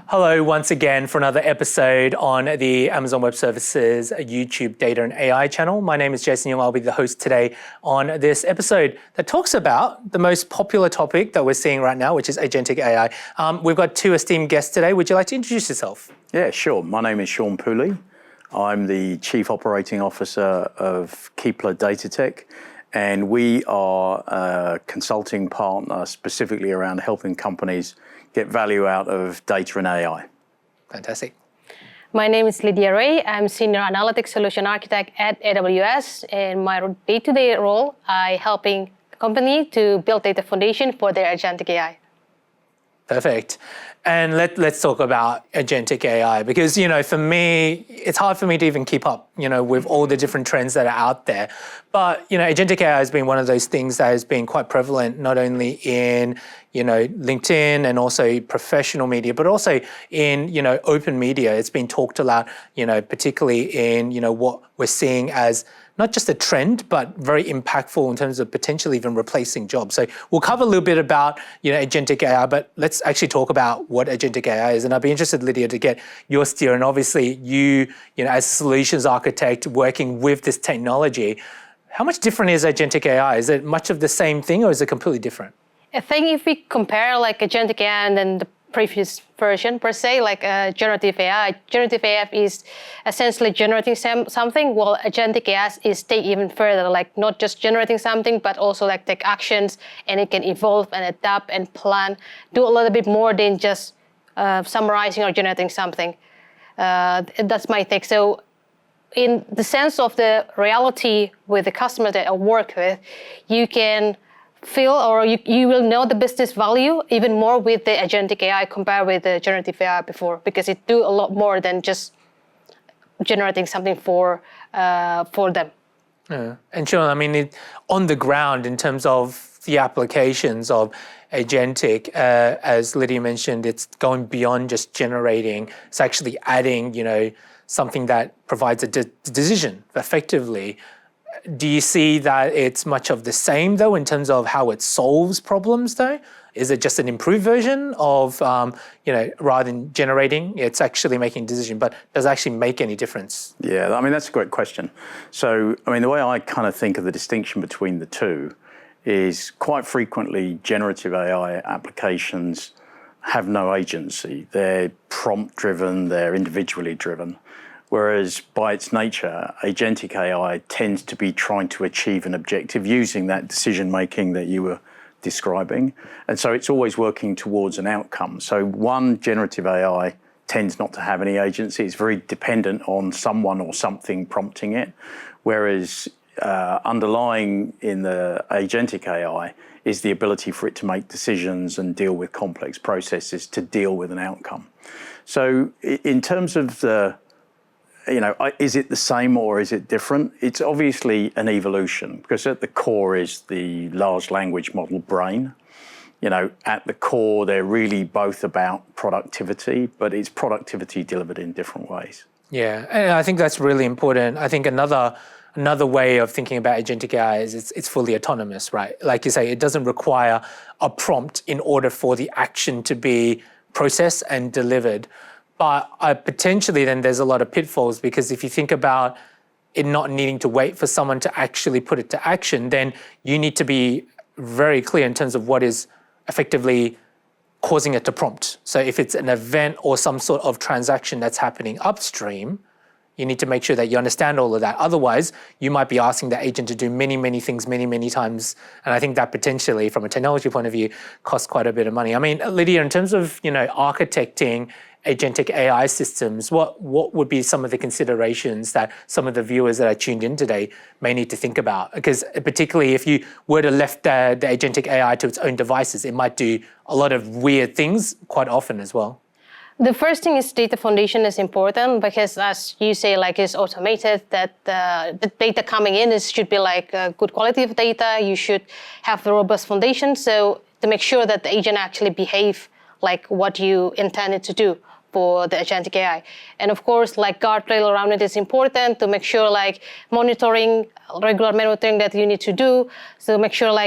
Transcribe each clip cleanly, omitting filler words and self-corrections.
Hello once again for another episode on the Amazon Web Services YouTube Data and AI channel. My name is Jason Young. I'll be the host today on this episode that talks about the most popular topic that we're seeing right now, which is Agentic AI. We've got two esteemed guests today. Would you like to introduce yourself? Yeah, sure. My name is Sean Poulley. I'm the Chief Operating Officer of Keepler Tech, and we are a consulting partner specifically around helping companies get value out of data and AI. Fantastic. My name is Lydia Ray. I'm Senior Analytics Solution Architect at AWS. In my day-to-day role, I helping company to build data foundation for their Agentic AI. Perfect. And let's talk about Agentic AI because, for me, it's hard for me to even keep up, with all the different trends that are out there. But, Agentic AI has been one of those things that has been quite prevalent, not only in, LinkedIn and also professional media, but also in, open media. It's been talked about, particularly in, what we're seeing as not just a trend, but very impactful in terms of potentially even replacing jobs. So we'll cover a little bit about, Agentic AI, but let's actually talk about what Agentic AI is. And I'd be interested, Lydia, to get your steer. And obviously you, as a solutions architect working with this technology, how much different is Agentic AI? Is it much of the same thing or is it completely different? I think if we compare like Agentic AI and then the previous version per se, like generative AI is essentially generating something, while Agentic AI is take even further, like not just generating something, but also like take actions, and it can evolve and adapt and plan, do a little bit more than just summarizing or generating something. That's my take. So in the sense of the reality with the customer that I work with, you can feel or you will know the business value even more with the Agentic AI compared with the generative AI before, because it do a lot more than just generating something for them. Yeah. And Sean, on the ground in terms of the applications of Agentic, as Lydia mentioned, it's going beyond just generating. It's actually adding, something that provides a decision effectively. Do you see that it's much of the same, though, in terms of how it solves problems, though? Is it just an improved version of, rather than generating, it's actually making a decision, but does it actually make any difference? Yeah, that's a great question. So, the way I kind of think of the distinction between the two is quite frequently generative AI applications have no agency. They're prompt-driven, they're individually driven. Whereas by its nature, Agentic AI tends to be trying to achieve an objective using that decision-making that you were describing. And so it's always working towards an outcome. So one, generative AI tends not to have any agency. It's very dependent on someone or something prompting it. Whereas underlying in the Agentic AI is the ability for it to make decisions and deal with complex processes to deal with an outcome. So in terms of the is it the same or is it different? It's obviously an evolution because at the core is the large language model brain. At the core, they're really both about productivity, but it's productivity delivered in different ways. Yeah, and I think that's really important. I think another way of thinking about Agentic AI is it's fully autonomous, right? Like you say, it doesn't require a prompt in order for the action to be processed and delivered. But potentially then there's a lot of pitfalls because if you think about it not needing to wait for someone to actually put it to action, then you need to be very clear in terms of what is effectively causing it to prompt. So if it's an event or some sort of transaction that's happening upstream, you need to make sure that you understand all of that. Otherwise, you might be asking the agent to do many, many things many times. And I think that potentially, from a technology point of view, costs quite a bit of money. Lydia, in terms of architecting Agentic AI systems, what would be some of the considerations that some of the viewers that are tuned in today may need to think about? Because particularly if you were to left the Agentic AI to its own devices, it might do a lot of weird things quite often as well. The first thing is data foundation is important because, as you say, it's automated, that the data coming in should be good quality of data. You should have the robust foundation. So to make sure that the agent actually behave like what you intended to do for the Agentic AI. And of course, guardrail around it is important to make sure regular monitoring that you need to do. So make sure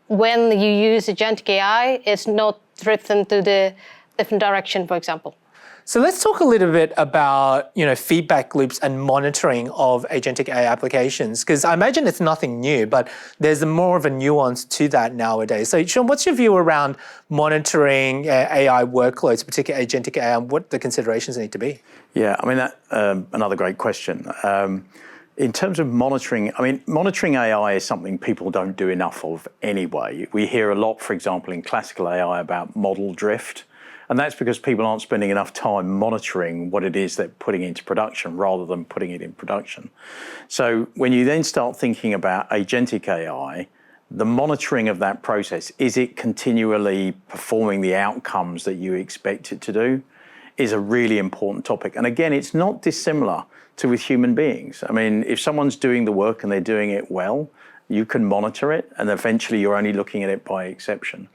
when you use Agentic AI, it's not threatened to the different direction, for example. So let's talk a little bit about feedback loops and monitoring of agentic AI applications, because I imagine it's nothing new, but there's more of a nuance to that nowadays. So Sean, what's your view around monitoring AI workloads, particularly agentic AI, and what the considerations need to be? Yeah, I mean, that another great question. In terms of monitoring, monitoring AI is something people don't do enough of anyway. We hear a lot, for example, in classical AI about model drift. And that's because people aren't spending enough time monitoring what it is they're putting into production rather than putting it in production. So when you then start thinking about agentic AI, the monitoring of that process, is it continually performing the outcomes that you expect it to do, is a really important topic. And again, it's not dissimilar to with human beings. I mean, if someone's doing the work and they're doing it well, you can monitor it, and eventually you're only looking at it by exception.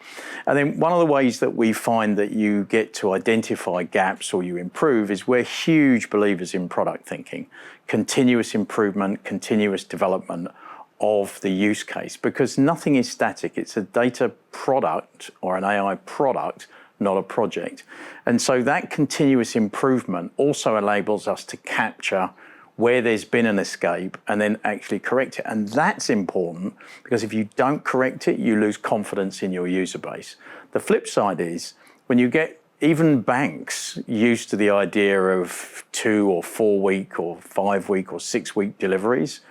And then one of the ways that we find that you get to identify gaps or you improve is we're huge believers in product thinking, continuous improvement, continuous development of the use case, because nothing is static. It's a data product or an AI product, not a project. And so that continuous improvement also enables us to capture where there's been an escape and then actually correct it. And that's important because if you don't correct it, you lose confidence in your user base. The flip side is when you get even banks used to the idea of 2 or 4 week or 5 week or 6 week deliveries,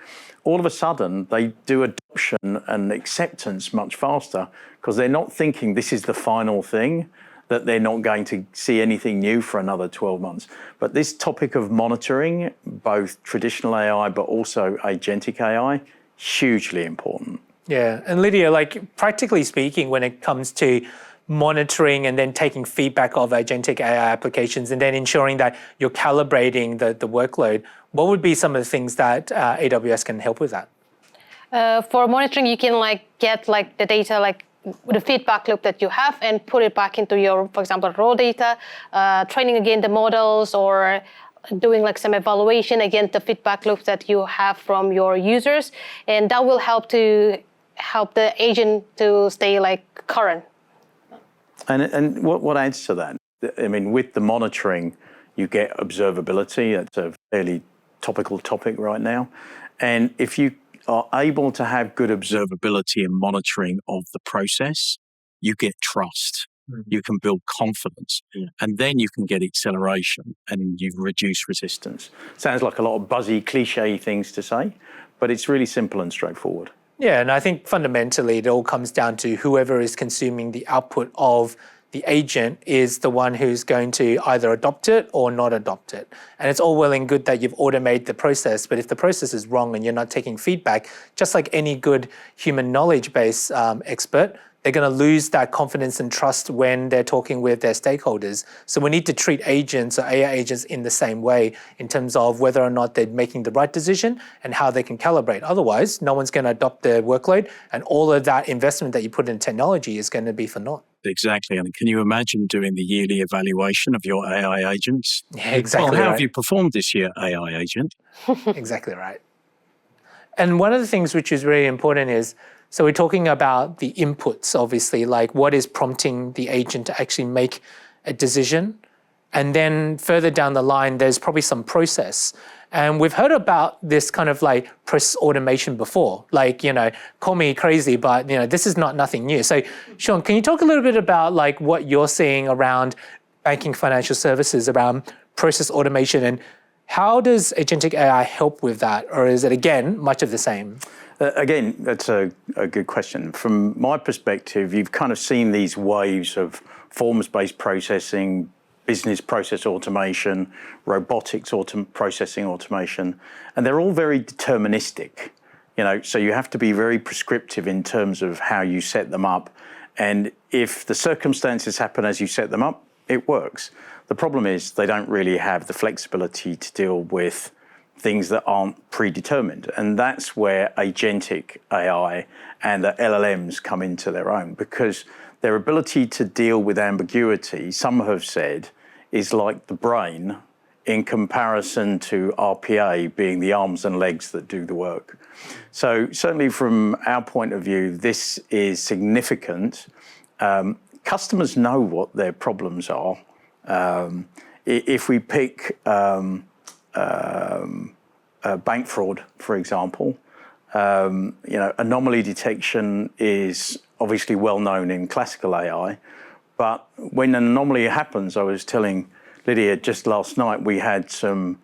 all of a sudden they do adoption and acceptance much faster because they're not thinking this is the final thing, that they're not going to see anything new for another 12 months. But this topic of monitoring, both traditional AI, but also agentic AI, hugely important. Yeah, and Lydia, practically speaking, when it comes to monitoring and then taking feedback of agentic AI applications and then ensuring that you're calibrating the workload, what would be some of the things that AWS can help with that? For monitoring, you can get the data the feedback loop that you have and put it back into your, for example, raw data, training again the models or doing some evaluation against the feedback loops that you have from your users. And that will help the agent to stay current. And what adds to that? I mean, with the monitoring, you get observability. That's a fairly topical topic right now. And if you are able to have good observability and monitoring of the process, you get trust. Mm-hmm. You can build confidence, and then you can get acceleration and you reduce resistance. Sounds like a lot of buzzy, cliche things to say, but it's really simple and straightforward. Yeah, and I think fundamentally it all comes down to whoever is consuming the output of the agent is the one who's going to either adopt it or not adopt it. And it's all well and good that you've automated the process, but if the process is wrong and you're not taking feedback, just like any good human knowledge base expert, they're going to lose that confidence and trust when they're talking with their stakeholders. So we need to treat agents or AI agents in the same way in terms of whether or not they're making the right decision and how they can calibrate. Otherwise, no one's going to adopt their workload, and all of that investment that you put in technology is going to be for naught. Exactly. And can you imagine doing the yearly evaluation of your AI agents? Yeah, exactly. Well, how right. have you performed this year, AI agent? Exactly right. And one of the things which is really important is, so we're talking about the inputs, obviously, like what is prompting the agent to actually make a decision. And then further down the line, there's probably some process. And we've heard about this kind of process automation before, call me crazy, but this is nothing new. So Sean, can you talk a little bit about what you're seeing around banking financial services, around process automation, and how does agentic AI help with that? Or is it, again, much of the same? Again, that's a good question. From my perspective, you've kind of seen these waves of forms-based processing, business process automation, robotics processing automation, and they're all very deterministic. So you have to be very prescriptive in terms of how you set them up. And if the circumstances happen as you set them up, it works. The problem is they don't really have the flexibility to deal with things that aren't predetermined. And that's where agentic AI and the LLMs come into their own, because their ability to deal with ambiguity, some have said, is like the brain in comparison to RPA being the arms and legs that do the work. So certainly from our point of view, this is significant. customers know what their problems are. If we pick bank fraud, for example, anomaly detection is obviously well known in classical AI, but when an anomaly happens, I was telling Lydia just last night, we had some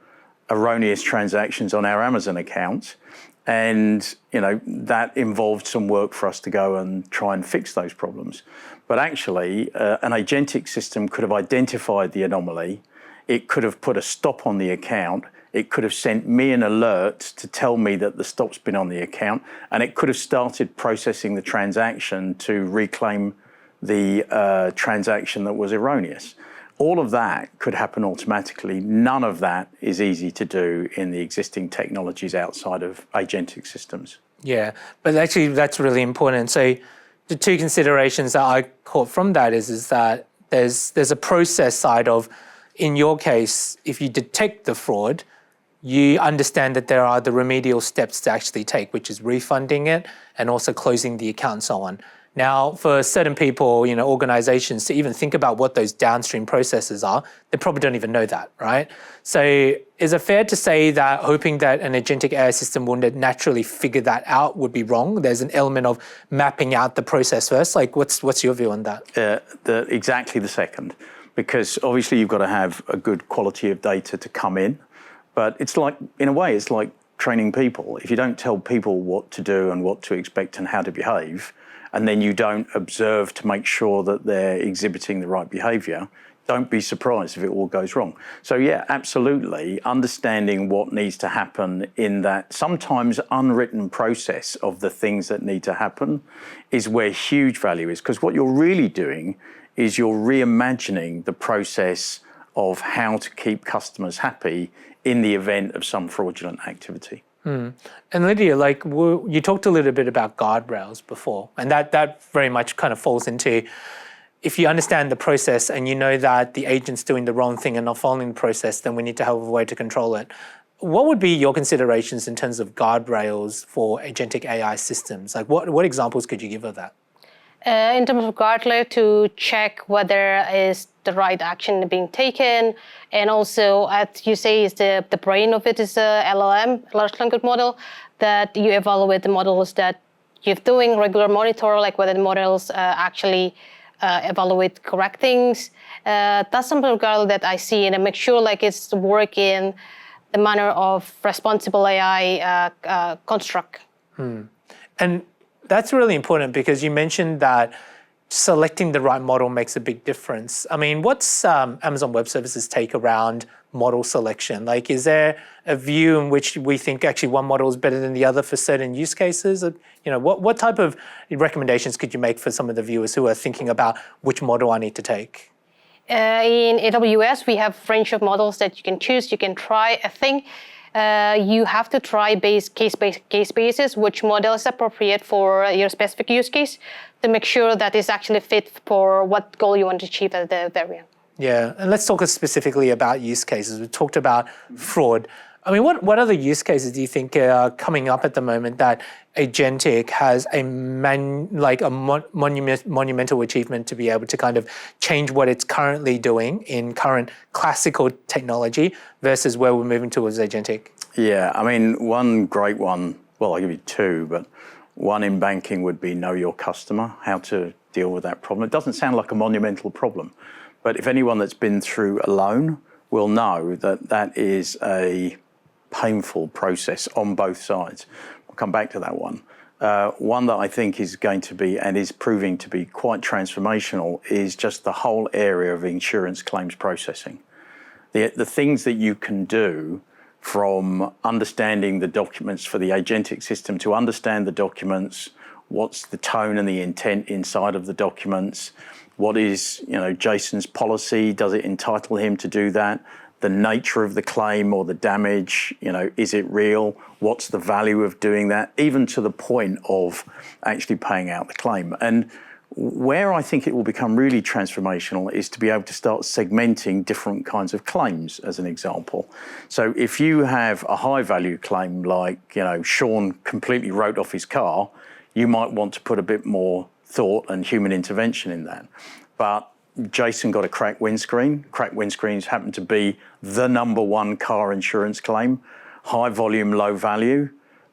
erroneous transactions on our Amazon account, and that involved some work for us to go and try and fix those problems. But actually, an agentic system could have identified the anomaly. It could have put a stop on the account. It could have sent me an alert to tell me that the stop's been on the account, and it could have started processing the transaction to reclaim the transaction that was erroneous. All of that could happen automatically. None of that is easy to do in the existing technologies outside of agentic systems. Yeah, but actually that's really important. So the two considerations that I caught from that is that there's a process side of, in your case, if you detect the fraud, you understand that there are the remedial steps to actually take, which is refunding it and also closing the account and so on. Now, for certain people, organizations, to even think about what those downstream processes are, they probably don't even know that, right? So is it fair to say that hoping that an agentic AI system will naturally figure that out would be wrong? There's an element of mapping out the process first. Like, what's your view on that? Exactly the second, because obviously you've got to have a good quality of data to come in. But it's like, in a way, it's like training people. If you don't tell people what to do and what to expect and how to behave, and then you don't observe to make sure that they're exhibiting the right behavior, don't be surprised if it all goes wrong. So yeah, absolutely, understanding what needs to happen in that sometimes unwritten process of the things that need to happen is where huge value is, because what you're really doing is you're reimagining the process of how to keep customers happy in the event of some fraudulent activity. And Lydia, you talked a little bit about guardrails before, and that very much kind of falls into, if you understand the process and you know that the agent's doing the wrong thing and not following the process, then we need to have a way to control it. What would be your considerations in terms of guardrails for agentic AI systems? Like what examples could you give of that? In terms of guardrail, to check whether is the right action being taken, and also, as you say, is the brain of it is a LLM, large language model, that you evaluate the models that you're doing, regular monitor, like whether the models actually evaluate correct things. That's some guardrail that I see, and I make sure it's work in the manner of responsible AI construct. And that's really important, because you mentioned that selecting the right model makes a big difference. I mean, what's Amazon Web Services' take around model selection? Like, is there a view in which we think actually one model is better than the other for certain use cases? What type of recommendations could you make for some of the viewers who are thinking about which model I need to take? In AWS, we have a range of models that you can choose. You can try a thing. You have to try case basis, which model is appropriate for your specific use case, to make sure that it's actually fit for what goal you want to achieve at the variant. Yeah, and let's talk specifically about use cases. We talked about fraud. I mean, what other use cases do you think are coming up at the moment that agentic has a monumental achievement to be able to kind of change what it's currently doing in current classical technology versus where we're moving towards agentic? Yeah, I mean, one great one, well, I'll give you two, but one in banking would be know your customer, how to deal with that problem. It doesn't sound like a monumental problem, but if anyone that's been through a loan will know that that is a painful process on both sides. We'll come back to that one. One that I think is going to be, and is proving to be quite transformational, is just the whole area of insurance claims processing. The things that you can do, from understanding the documents for the agentic system to understand the documents, what's the tone and the intent inside of the documents, what is Jason's policy, does it entitle him to do that? The nature of the claim or the damage, is it real? What's the value of doing that? Even to the point of actually paying out the claim. And where I think it will become really transformational is to be able to start segmenting different kinds of claims, as an example. So if you have a high value claim like, Sean completely wrote off his car, you might want to put a bit more thought and human intervention in that. but Jason got a cracked windscreen. Cracked windscreens happen to be the #1 car insurance claim. High volume, low value,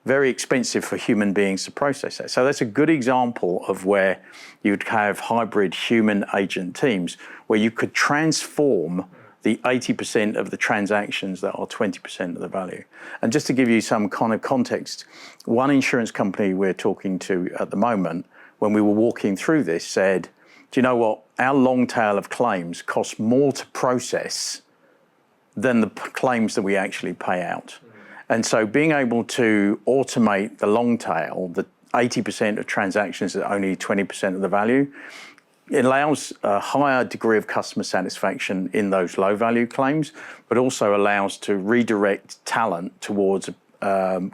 very expensive for human beings to process that. So that's a good example of where you'd have hybrid human agent teams where you could transform the 80% of the transactions that are 20% of the value. And just to give you some kind of context, one insurance company we're talking to at the moment, when we were walking through this, said, do you know what? Our long tail of claims costs more to process than the claims that we actually pay out. And so being able to automate the long tail, the 80% of transactions at only 20% of the value, it allows a higher degree of customer satisfaction in those low value claims, but also allows to redirect talent towards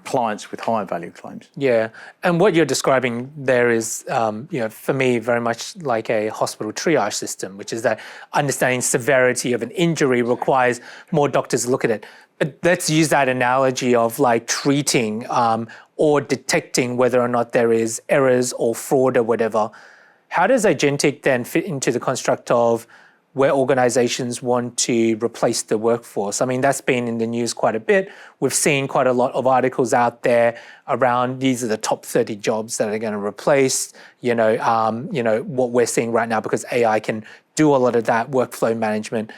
clients with higher value claims. Yeah, and what you're describing there is, for me, very much like a hospital triage system, which is that understanding severity of an injury requires more doctors look at it. But let's use that analogy of like treating or detecting whether or not there is errors or fraud or whatever. How does agentic then fit into the construct of where organizations want to replace the workforce? I mean, that's been in the news quite a bit. We've seen quite a lot of articles out there around these are the top 30 jobs that are going to replace, what we're seeing right now, because AI can do a lot of that workflow management.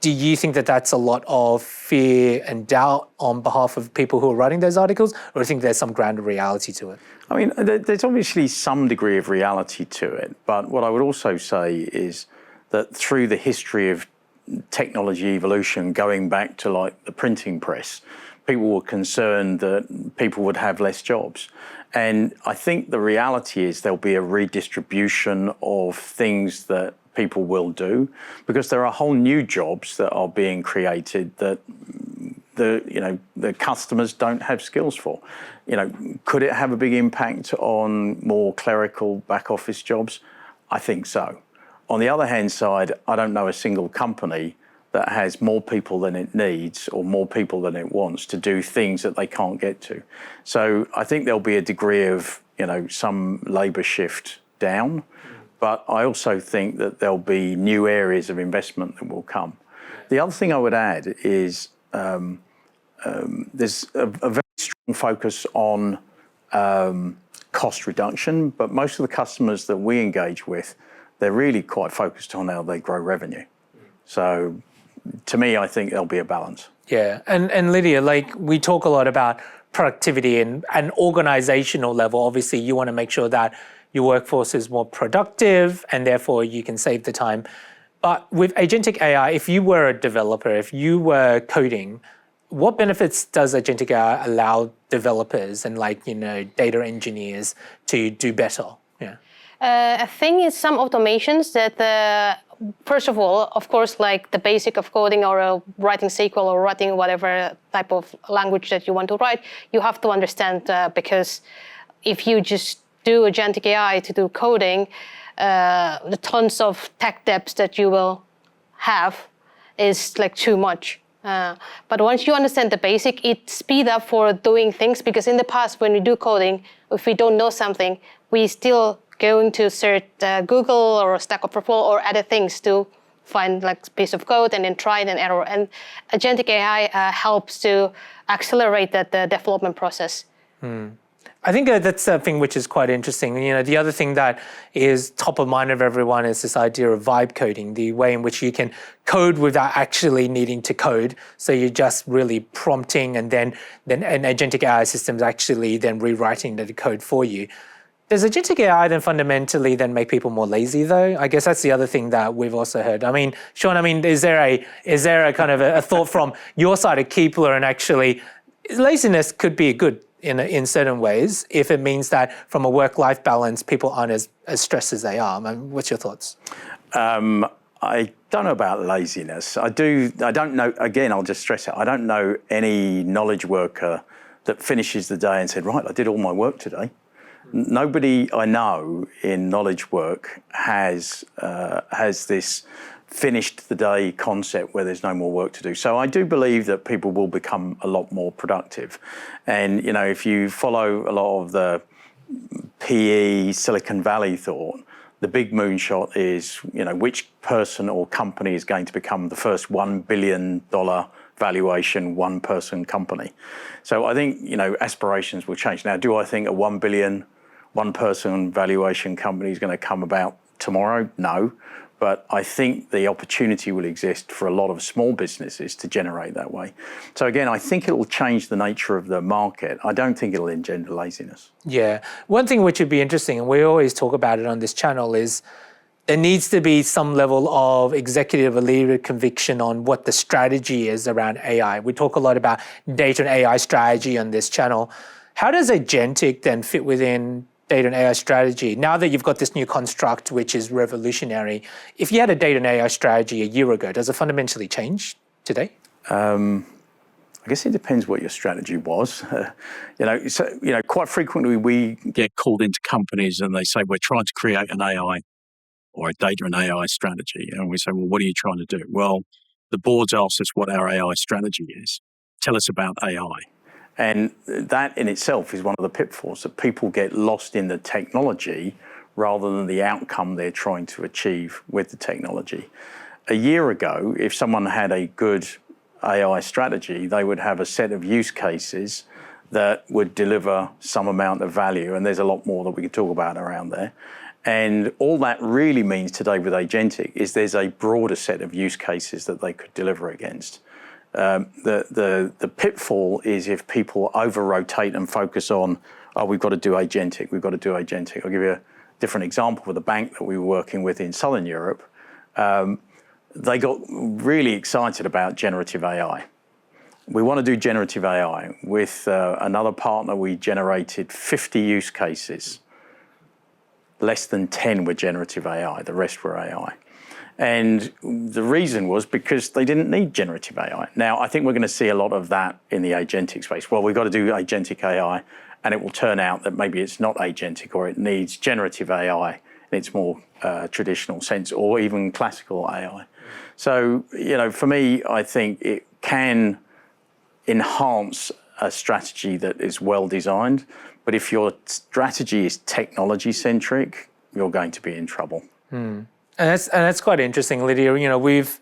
Do you think that that's a lot of fear and doubt on behalf of people who are writing those articles, or do you think there's some ground of reality to it? I mean, there's obviously some degree of reality to it, but what I would also say is that through the history of technology evolution, going back to like the printing press, people were concerned that people would have less jobs. And I think the reality is there'll be a redistribution of things that people will do, because there are whole new jobs that are being created that the customers don't have skills for. Could it have a big impact on more clerical back office jobs? I think so. On the other hand side, I don't know a single company that has more people than it needs or more people than it wants to do things that they can't get to. So I think there'll be a degree of, some labour shift down, but I also think that there'll be new areas of investment that will come. The other thing I would add is there's a very strong focus on cost reduction, but most of the customers that we engage with, they're really quite focused on how they grow revenue. So to me, I think there'll be a balance. Yeah, and Lydia, like we talk a lot about productivity and an organizational level. Obviously, you want to make sure that your workforce is more productive and therefore you can save the time. But with Agentic AI, if you were a developer, if you were coding, what benefits does Agentic AI allow developers and data engineers to do better? Yeah. I think it's some automations that, first of all, of course, like the basic of coding or writing SQL or writing whatever type of language that you want to write, you have to understand because if you just do Agentic AI to do coding, the tons of tech depth that you will have is like too much. But once you understand the basic, it speeds up for doing things, because in the past when we do coding, if we don't know something, we still going to search Google or Stack Overflow or other things to find like a piece of code and then try an error. And Agentic AI helps to accelerate that development process. I think that's something which is quite interesting. The other thing that is top of mind of everyone is this idea of vibe coding, the way in which you can code without actually needing to code. So you're just really prompting and then an Agentic AI system is actually then rewriting the code for you. Does Agentic AI then fundamentally then make people more lazy though? I guess that's the other thing that we've also heard. I mean, Sean, is there a kind of a thought from your side of Keepler, and actually laziness could be good in certain ways if it means that from a work-life balance, people aren't as stressed as they are? I mean, what's your thoughts? I don't know about laziness. I don't know, again, I'll just stress it. I don't know any knowledge worker that finishes the day and said, right, I did all my work today. Nobody I know in knowledge work has this finished the day concept where there's no more work to do. So I do believe that people will become a lot more productive. And, if you follow a lot of the PE Silicon Valley thought, The big moonshot is, which person or company is going to become the first $1 billion valuation one-person company. So I think, aspirations will change. Now, do I think a 1 billion one-person valuation company is going to come about tomorrow? No. But I think the opportunity will exist for a lot of small businesses to generate that way. So again, I think it will change the nature of the market. I don't think it'll engender laziness. Yeah. One thing which would be interesting, and we always talk about it on this channel, is there needs to be some level of executive or leader conviction on what the strategy is around AI. We talk a lot about data and AI strategy on this channel. How does agentic then fit within data and AI strategy? Now that you've got this new construct, which is revolutionary, if you had a data and AI strategy a year ago, does it fundamentally change today? I guess it depends what your strategy was. Quite frequently we get called into companies and they say, we're trying to create an AI or a data and AI strategy. And we say, well, what are you trying to do? Well, the board's asked us what our AI strategy is. Tell us about AI. And that in itself is one of the pitfalls, that people get lost in the technology rather than the outcome they're trying to achieve with the technology. A year ago, if someone had a good AI strategy, they would have a set of use cases that would deliver some amount of value. And there's a lot more that we could talk about around there. And all that really means today with agentic is there's a broader set of use cases that they could deliver against. The pitfall is if people over-rotate and focus on, we've got to do agentic, we've got to do agentic. I'll give you a different example with a bank that we were working with in Southern Europe. They got really excited about generative AI. We want to do generative AI. With another partner, we generated 50 use cases. Less than 10 were generative AI, the rest were AI. And the reason was because they didn't need generative AI. Now, I think we're going to see a lot of that in the agentic space. Well, we've got to do agentic AI, and it will turn out that maybe it's not agentic, or it needs generative AI in its more traditional sense, or even classical AI. So, for me, I think it can enhance a strategy that is well designed. But if your strategy is technology-centric, you're going to be in trouble. And that's quite interesting, Lydia. We've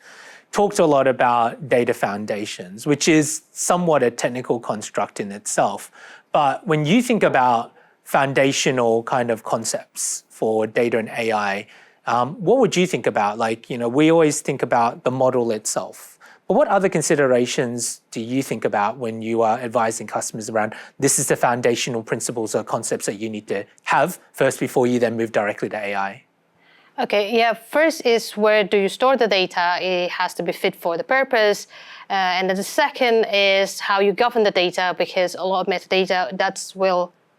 talked a lot about data foundations, which is somewhat a technical construct in itself. But when you think about foundational kind of concepts for data and AI, what would you think about? We always think about the model itself. But what other considerations do you think about when you are advising customers around this is the foundational principles or concepts that you need to have first before you then move directly to AI? Okay, yeah, first is where do you store the data? It has to be fit for the purpose. And then the second is how you govern the data, because a lot of metadata,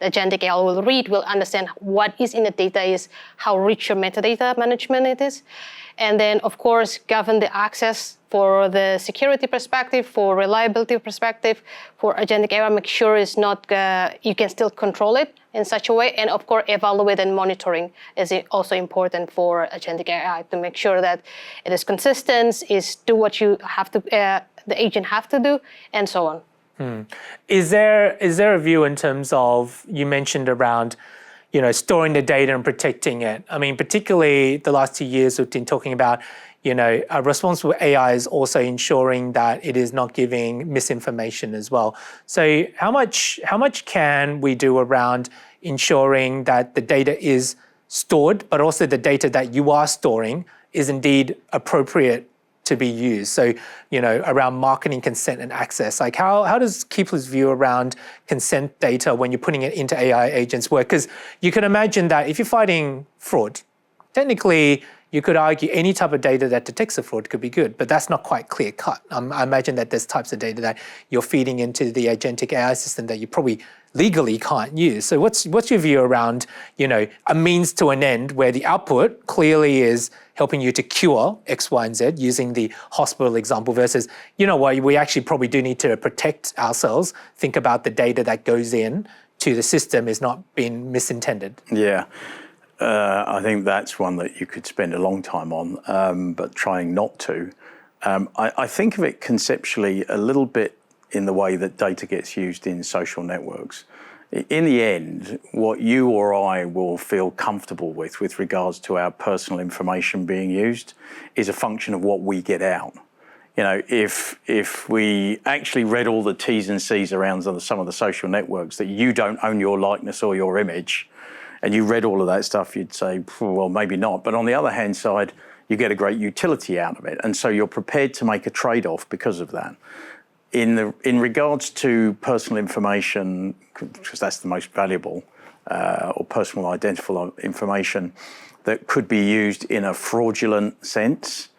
agentic AI will understand what is in the data, is how rich your metadata management it is. And then, of course, govern the access for the security perspective, for reliability perspective, for agentic AI, make sure it's not, you can still control it in such a way. And of course, evaluate and monitoring is also important for agentic AI to make sure that it is consistent, is do what you have to, the agent have to do, and so on. Is there a view in terms of, you mentioned around, storing the data and protecting it? I mean, particularly the last 2 years we've been talking about, a responsible AI is also ensuring that it is not giving misinformation as well. So how much can we do around ensuring that the data is stored, but also the data that you are storing is indeed appropriate to be used? So, around marketing consent and access, how does Keepler's view around consent data when you're putting it into AI agents work? Because you can imagine that if you're fighting fraud, technically you could argue any type of data that detects a fraud could be good, but that's not quite clear cut. I imagine that there's types of data that you're feeding into the agentic AI system that you probably legally can't use. So what's your view around, a means to an end where the output clearly is helping you to cure X, Y, and Z, using the hospital example, versus, we actually probably do need to protect ourselves, think about the data that goes in to the system is not being misintended. Yeah. I think that's one that you could spend a long time on, but trying not to. I think of it conceptually a little bit in the way that data gets used in social networks. in the end, what you or I will feel comfortable with regards to our personal information being used is a function of what we get out. You know, if we actually read all the T's and C's around some of the social networks, that you don't own your likeness or your image, and you read all of that stuff, you'd say, well, maybe not. But on the other hand side, you get a great utility out of it. And so you're prepared to make a trade-off because of that. In regards to personal information, because that's the most valuable, or personal identifiable information that could be used in a fraudulent sense,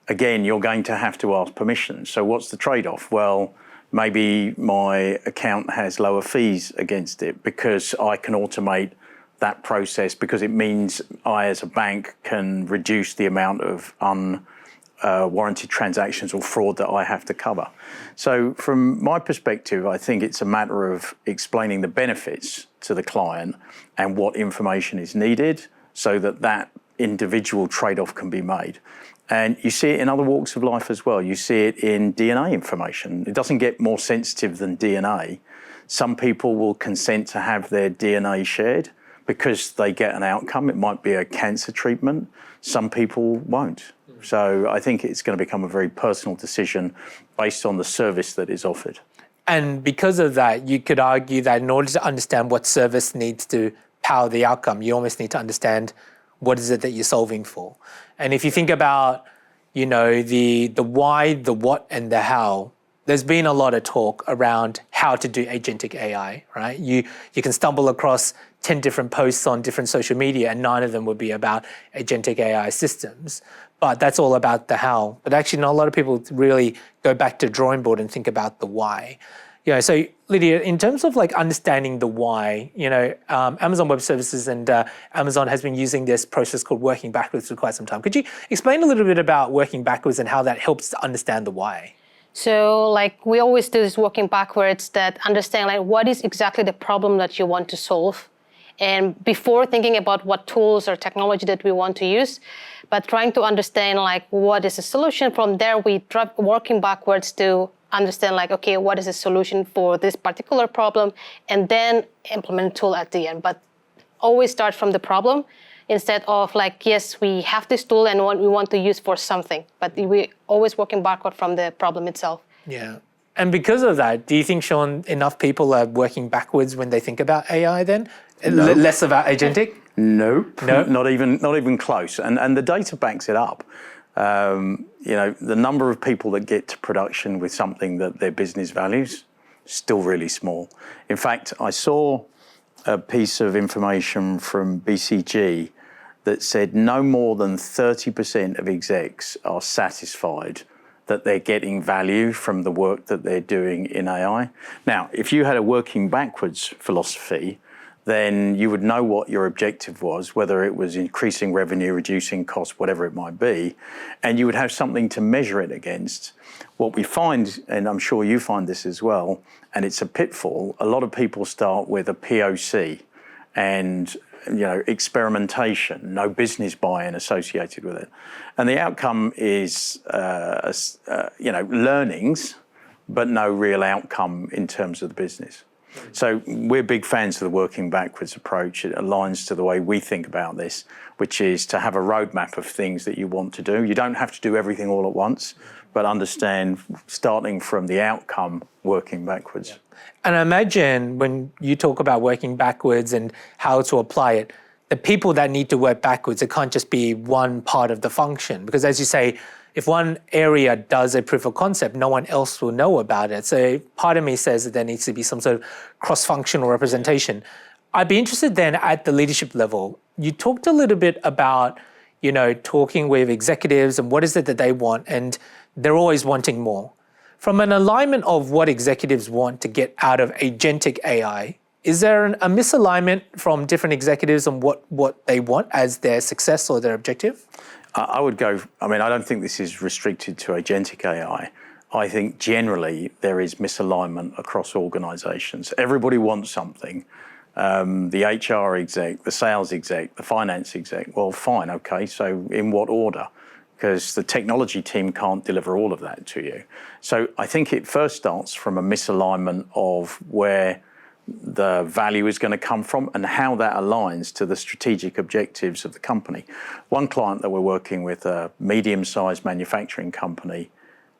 again, you're going to have to ask permission. So what's the trade-off? Well, maybe my account has lower fees against it because I can automate that process, because it means I, as a bank, can reduce the amount of unwarranted transactions or fraud that I have to cover. So from my perspective, I think it's a matter of explaining the benefits to the client and what information is needed so that that individual trade-off can be made. And you see it in other walks of life as well. You see it in DNA information. It doesn't get more sensitive than DNA. Some people will consent to have their DNA shared because they get an outcome. It might be a cancer treatment. Some people won't. So I think it's going to become a very personal decision based on the service that is offered. And because of that, you could argue that in order to understand what service needs to power the outcome, you almost need to understand what is it that you're solving for. And if you think about, you know, the why, the what, and the how, there's been a lot of talk around how to do agentic AI, right? You can stumble across 10 different posts on different social media, and 9 of them would be about agentic AI systems. But that's all about the how. But actually, not a lot of people really go back to drawing board and think about the why. You know, so Lydia, in terms of like understanding the why, you know, Amazon Web Services and Amazon has been using this process called working backwards for quite some time. Could you explain a little bit about working backwards and how that helps to understand the why? So like we always do this working backwards, that understand like what is exactly the problem that you want to solve. And before thinking about what tools or technology that we want to use, but trying to understand like what is the solution. From there, we try working backwards to understand like, okay, what is the solution for this particular problem, and then implement a tool at the end. But always start from the problem instead of like, yes, we have this tool and we want to use for something, but we always working backward from the problem itself. Yeah. And because of that, do you think, Sean, enough people are working backwards when they think about AI then? No. Less about agentic? Nope. No? Not even close. And the data backs it up. You know, the number of people that get to production with something that their business values, still really small. In fact, I saw a piece of information from BCG that said no more than 30% of execs are satisfied that they're getting value from the work that they're doing in AI. Now, if you had a working backwards philosophy, then you would know what your objective was, whether it was increasing revenue, reducing costs, whatever it might be, and you would have something to measure it against. What we find, and I'm sure you find this as well, and it's a pitfall, a lot of people start with a POC and, you know, experimentation, no business buy-in associated with it. And the outcome is, you know, learnings, but no real outcome in terms of the business. So we're big fans of the working backwards approach. It aligns to the way we think about this, which is to have a roadmap of things that you want to do. You don't have to do everything all at once, but understand starting from the outcome, working backwards. Yeah. And I imagine when you talk about working backwards and how to apply it, the people that need to work backwards, it can't just be one part of the function. Because as you say, if one area does a proof of concept, no one else will know about it. So part of me says that there needs to be some sort of cross-functional representation. I'd be interested then at the leadership level. You talked a little bit about, you know, talking with executives and what is it that they want, and they're always wanting more. From an alignment of what executives want to get out of agentic AI, is there a misalignment from different executives on what they want as their success or their objective? I would go, I mean, I don't think this is restricted to agentic AI. I think generally there is misalignment across organizations. Everybody wants something. The HR exec, the sales exec, the finance exec, well, fine, okay, so in what order? Because the technology team can't deliver all of that to you. So I think it first starts from a misalignment of where the value is going to come from, and how that aligns to the strategic objectives of the company. One client that we're working with, a medium-sized manufacturing company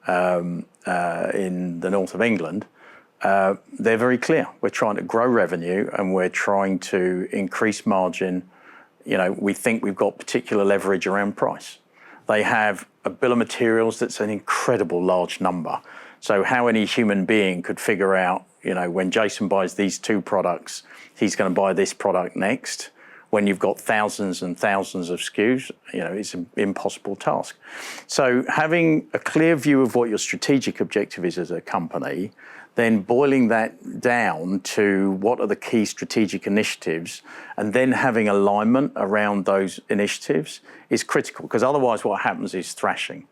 in the north of England, they're very clear. We're trying to grow revenue and we're trying to increase margin. We think we've got particular leverage around price. They have a bill of materials that's an incredible large number. So how any human being could figure out, when Jason buys these 2 products, he's going to buy this product next. When you've got thousands and thousands of SKUs, it's an impossible task. So having a clear view of what your strategic objective is as a company, then boiling that down to what are the key strategic initiatives, and then having alignment around those initiatives is critical, because otherwise what happens is thrashing.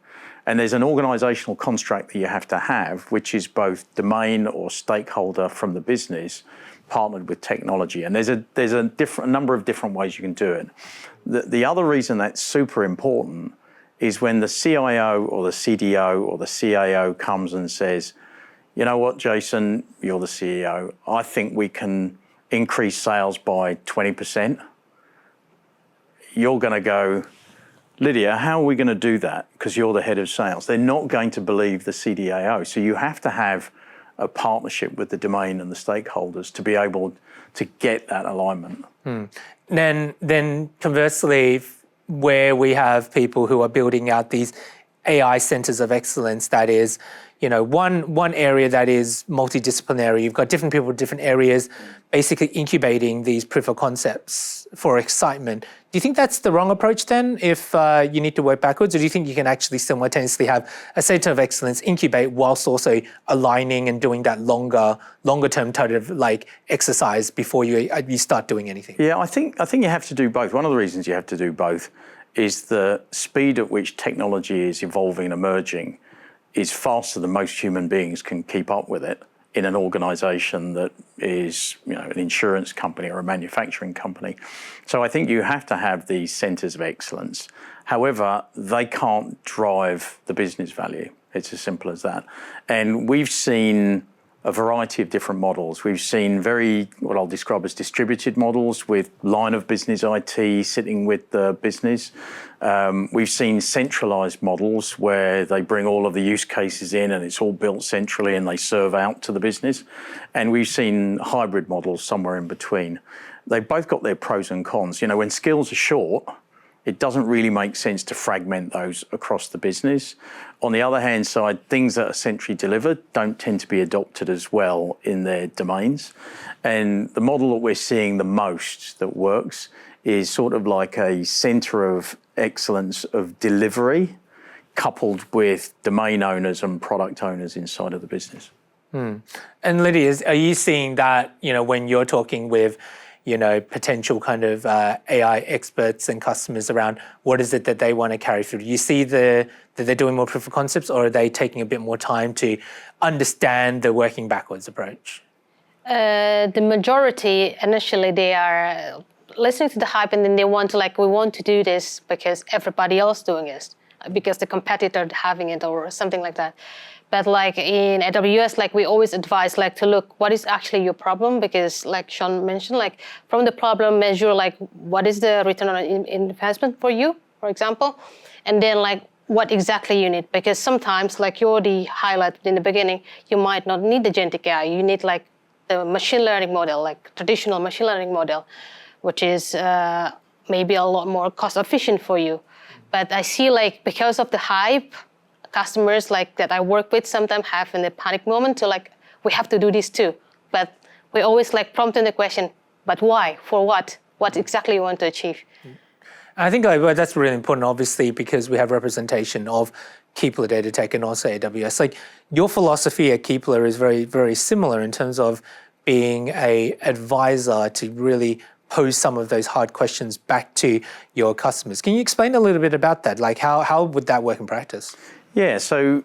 And there's an organizational construct that you have to have, which is both domain or stakeholder from the business partnered with technology. And there's a number of different ways you can do it. The other reason that's super important is when the CIO or the CDO or the CAO comes and says, you know what, Jason, you're the CEO, I think we can increase sales by 20%. You're going to go, Lydia, how are we going to do that? Because you're the head of sales. They're not going to believe the CDAO. So you have to have a partnership with the domain and the stakeholders to be able to get that alignment. Then conversely, where we have people who are building out these AI centers of excellence, that is, one area that is multidisciplinary. You've got different people, different areas, basically incubating these proof of concepts for excitement. Do you think that's the wrong approach then, if you need to work backwards, or do you think you can actually simultaneously have a center of excellence incubate whilst also aligning and doing that longer term exercise before you start doing anything? Yeah, I think you have to do both. One of the reasons you have to do both is the speed at which technology is evolving and emerging is faster than most human beings can keep up with it in an organization that is, an insurance company or a manufacturing company. So I think you have to have these centers of excellence. However, they can't drive the business value. It's as simple as that. And we've seen a variety of different models. We've seen what I'll describe as distributed models with line of business IT sitting with the business. We've seen centralized models where they bring all of the use cases in and it's all built centrally and they serve out to the business. And we've seen hybrid models somewhere in between. They've both got their pros and cons. When skills are short, it doesn't really make sense to fragment those across the business. On the other hand side, things that are centrally delivered don't tend to be adopted as well in their domains. And the model that we're seeing the most that works is sort of like a center of excellence of delivery coupled with domain owners and product owners inside of the business. And Lydia, are you seeing that, when you're talking with potential kind of AI experts and customers around what is it that they want to carry through? Do you see that they're doing more proof of concepts, or are they taking a bit more time to understand the working backwards approach? The majority, initially, they are listening to the hype and then they want to we want to do this because everybody else doing it, because the competitor having it or something like that. But in AWS, we always advise to look what is actually your problem, because Sean mentioned, from the problem measure what is the return on investment for you, for example, and then what exactly you need, because sometimes you already highlighted in the beginning, you might not need the Agentic AI, you need the machine learning model, traditional machine learning model, which is maybe a lot more cost efficient for you. But I see because of the hype, customers that I work with sometimes have in a panic moment to we have to do this too. But we always prompt in the question, but why? For what? What exactly you want to achieve? I think that's really important, obviously, because we have representation of Keepler Data Tech and also AWS. Your philosophy at Keepler is very, very similar in terms of being an advisor to really pose some of those hard questions back to your customers. Can you explain a little bit about that? How would that work in practice? Yeah, so,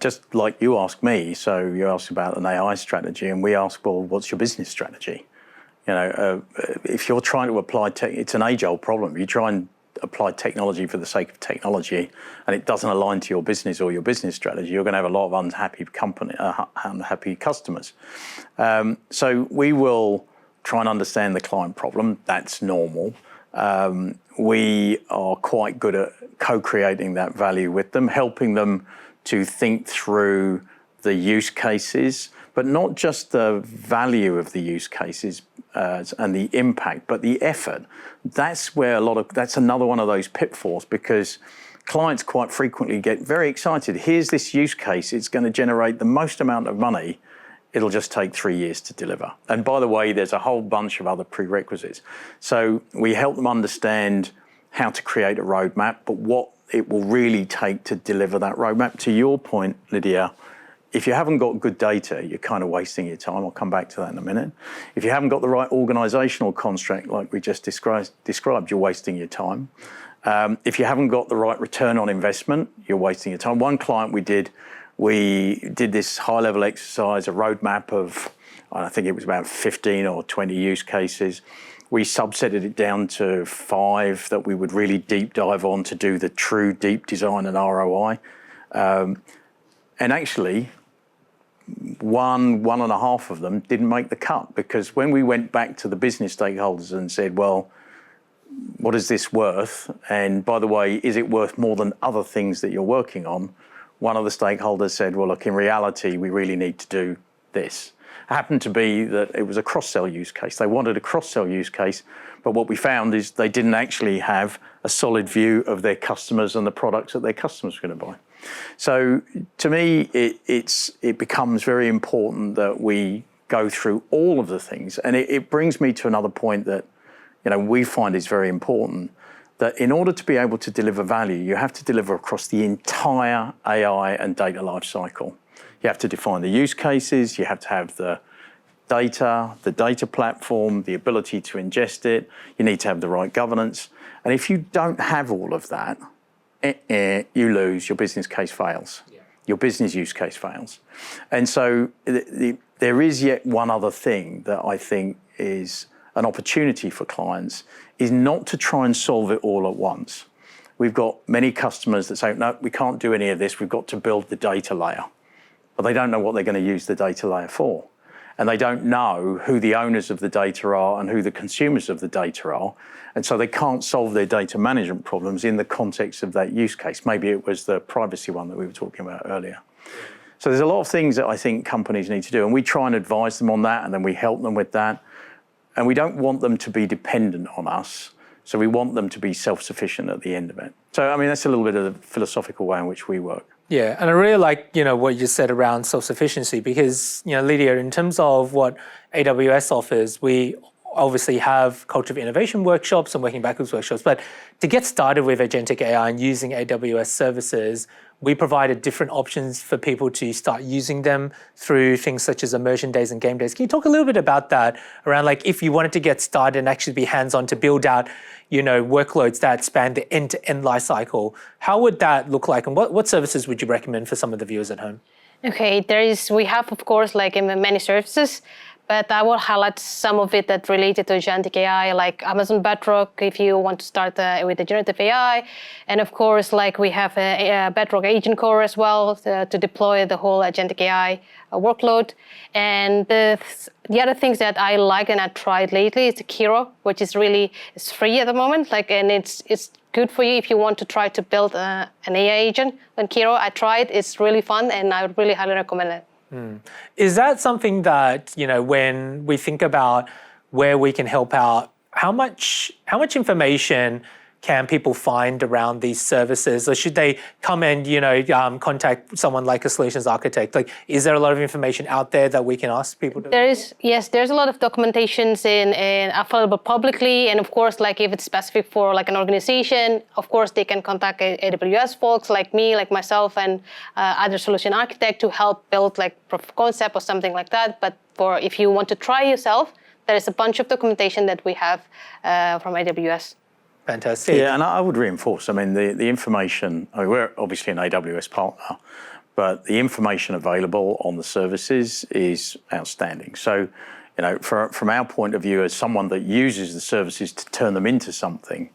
just like you asked me, so you asked about an AI strategy, and we ask, well, what's your business strategy? If you're trying to apply tech, it's an age-old problem. You try and apply technology for the sake of technology and it doesn't align to your business or your business strategy, you're going to have a lot of unhappy customers. So we will try and understand the client problem. That's normal. We are quite good at co-creating that value with them, helping them to think through the use cases, but not just the value of the use cases and the impact, but the effort. That's where that's another one of those pitfalls, because clients quite frequently get very excited. Here's this use case, it's going to generate the most amount of money. It'll just take 3 years to deliver. And by the way, there's a whole bunch of other prerequisites. So we help them understand how to create a roadmap, but what it will really take to deliver that roadmap. To your point, Lydia, if you haven't got good data, you're kind of wasting your time. I'll come back to that in a minute. If you haven't got the right organizational construct, like we just described, you're wasting your time. If you haven't got the right return on investment, you're wasting your time. One client we did this high-level exercise, a roadmap of, I think it was about 15 or 20 use cases. We subsetted it down to 5 that we would really deep dive on to do the true deep design and ROI. And actually, one and a half of them didn't make the cut, because when we went back to the business stakeholders and said, well, what is this worth? And by the way, is it worth more than other things that you're working on? One of the stakeholders said, well, look, in reality, we really need to do this. It happened to be that it was a cross-sell use case. They wanted a cross-sell use case, but what we found is they didn't actually have a solid view of their customers and the products that their customers were going to buy. So to me, it becomes very important that we go through all of the things. And it brings me to another point that we find is very important, that in order to be able to deliver value, you have to deliver across the entire AI and data lifecycle. You have to define the use cases, you have to have the data platform, the ability to ingest it, you need to have the right governance. And if you don't have all of that, you lose, your business case fails. Yeah. Your business use case fails. And so there is yet one other thing that I think is an opportunity for clients, is not to try and solve it all at once. We've got many customers that say, no, we can't do any of this, we've got to build the data layer. But they don't know what they're going to use the data layer for. And they don't know who the owners of the data are and who the consumers of the data are. And so they can't solve their data management problems in the context of that use case. Maybe it was the privacy one that we were talking about earlier. So there's a lot of things that I think companies need to do, and we try and advise them on that, and then we help them with that. And we don't want them to be dependent on us. So we want them to be self-sufficient at the end of it. So, I mean, that's a little bit of the philosophical way in which we work. Yeah, and I really like, what you said around self-sufficiency, because, Lydia, in terms of what AWS offers, we obviously have culture of innovation workshops and working backwards workshops, but to get started with Agentic AI and using AWS services, we provided different options for people to start using them through things such as immersion days and game days. Can you talk a little bit about that, around like if you wanted to get started and actually be hands-on to build out, workloads that span the end-to-end life cycle? How would that look like, and what services would you recommend for some of the viewers at home? Okay, we have, of course, many services, but I will highlight some of it that related to Agentic AI, like Amazon Bedrock, if you want to start with the generative AI. And of course, we have a Bedrock Agent Core as well to deploy the whole Agentic AI workload. And the other things that I like and I tried lately is the Kiro, which is it's free at the moment. And it's good for you if you want to try to build an AI agent. And Kiro, I tried, it's really fun, and I would really highly recommend it. Is that something that, when we think about where we can help out, how much information can people find around these services? Or should they come and, contact someone like a solutions architect? Is there a lot of information out there that we can ask people to? There's a lot of documentations available publicly. And of course, if it's specific for an organization, of course, they can contact AWS folks like me, like myself, and other solution architect to help build proof of concept or something like that. But if you want to try yourself, there is a bunch of documentation that we have from AWS. Fantastic. Yeah, and I would reinforce, the information, we're obviously an AWS partner, but the information available on the services is outstanding. So, from our point of view, as someone that uses the services to turn them into something,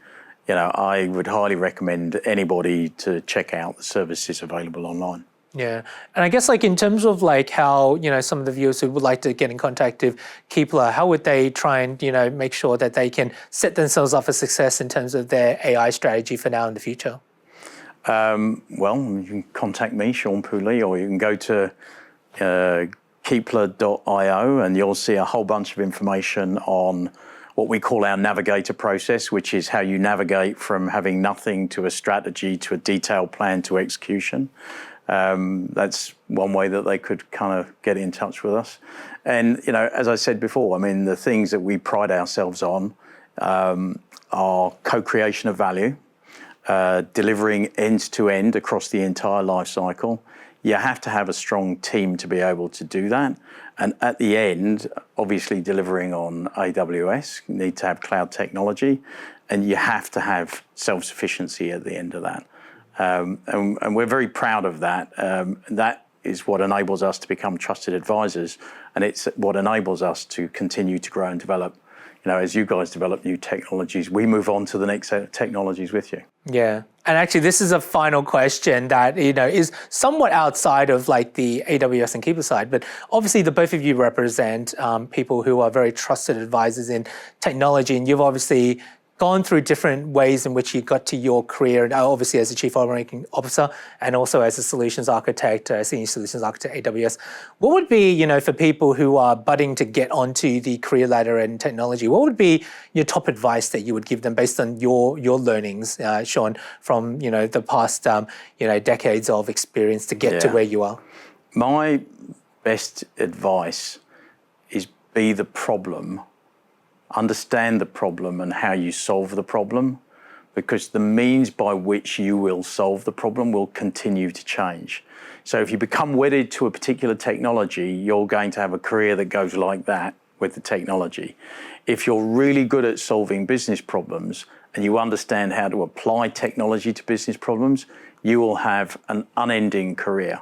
I would highly recommend anybody to check out the services available online. Yeah. And I guess like in terms of like how, some of the viewers who would like to get in contact with Keepler, how would they try and, make sure that they can set themselves up for success in terms of their AI strategy for now and the future? Well, you can contact me, Sean Poulley, or you can go to Keepler.io and you'll see a whole bunch of information on what we call our navigator process, which is how you navigate from having nothing to a strategy to a detailed plan to execution. That's one way that they could kind of get in touch with us. And, as I said before, the things that we pride ourselves on are co-creation of value, delivering end-to-end across the entire life cycle. You have to have a strong team to be able to do that. And at the end, obviously delivering on AWS, you need to have cloud technology, and you have to have self-sufficiency at the end of that. And we're very proud of that. That is what enables us to become trusted advisors, and it's what enables us to continue to grow and develop. As you guys develop new technologies, we move on to the next set of technologies with you. Yeah. And actually, this is a final question that, is somewhat outside of like the AWS and Keepler side, but obviously the both of you represent people who are very trusted advisors in technology, and you've obviously gone through different ways in which you got to your career, obviously as a chief operating officer and also as a solutions architect, senior solutions architect at AWS. What would be, for people who are budding to get onto the career ladder in technology, what would be your top advice that you would give them based on your learnings, Sean, from, the past, decades of experience to get to where you are? My best advice is be the problem. Understand the problem and how you solve the problem, because the means by which you will solve the problem will continue to change. So if you become wedded to a particular technology, you're going to have a career that goes like that with the technology. If you're really good at solving business problems and you understand how to apply technology to business problems, you will have an unending career.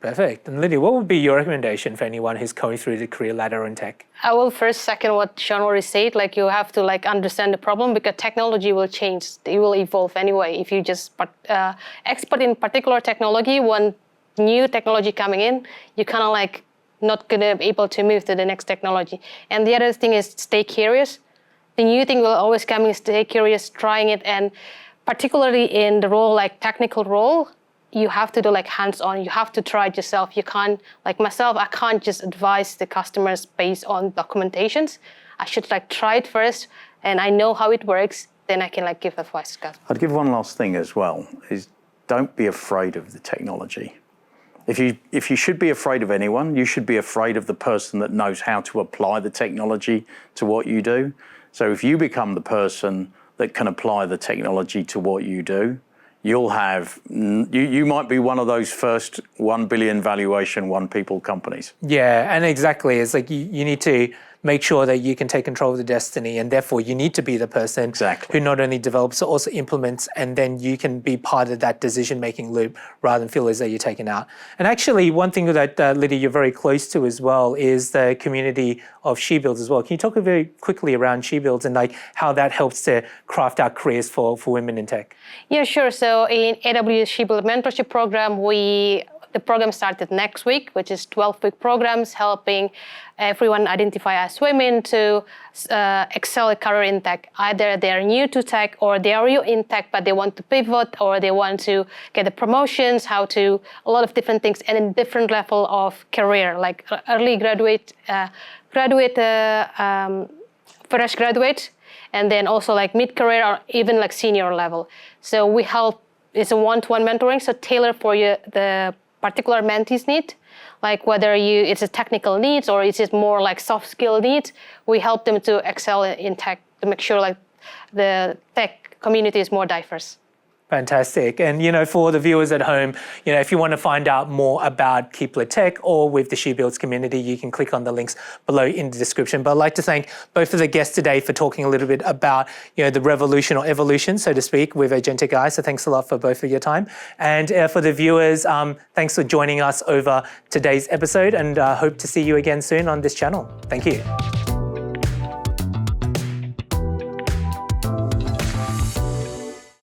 Perfect. And Lydia, what would be your recommendation for anyone who's going through the career ladder in tech? I will first second what Sean already said. Like, you have to understand the problem, because technology will change. It will evolve anyway. If you just expert in particular technology, one new technology coming in, you kind of not gonna be able to move to the next technology. And the other thing is stay curious. The new thing will always come in. Stay curious, trying it, and particularly in the role technical role, you have to do hands-on. You have to try it yourself. You can't, myself, I can't just advise the customers based on documentations. I should try it first, and I know how it works. Then I can give advice to customers. I'd give one last thing as well, is don't be afraid of the technology. If you should be afraid of anyone, you should be afraid of the person that knows how to apply the technology to what you do. So if you become the person that can apply the technology to what you do, you might be one of those first 1 billion valuation, one people companies. Yeah, and exactly. It's you need to make sure that you can take control of the destiny, and therefore you need to be the person who not only develops, but also implements, and then you can be part of that decision-making loop rather than feel as though you're taken out. And actually, one thing that, Lydia, you're very close to as well is the community of She Builds as well. Can you talk very quickly around She Builds and how that helps to craft out careers for women in tech? Yeah, sure. So in AWS She Builds mentorship program, the program started next week, which is 12-week programs helping everyone identify as women to excel a career in tech. Either they're new to tech or they are in tech, but they want to pivot or they want to get the promotions, a lot of different things, and in different level of career, like early graduate, fresh graduate, and then also mid-career or even senior level. So we help, it's a one-to-one mentoring, so tailor for you the particular mentees need, whether it's a technical needs or it's more soft skill needs. We help them to excel in tech to make sure the tech community is more diverse. Fantastic. And, for the viewers at home, if you want to find out more about Keepler Tech or with the She Builds community, you can click on the links below in the description. But I'd like to thank both of the guests today for talking a little bit about, the revolution or evolution, so to speak, with Agentic AI. So thanks a lot for both of your time. And for the viewers, thanks for joining us over today's episode, and hope to see you again soon on this channel. Thank you.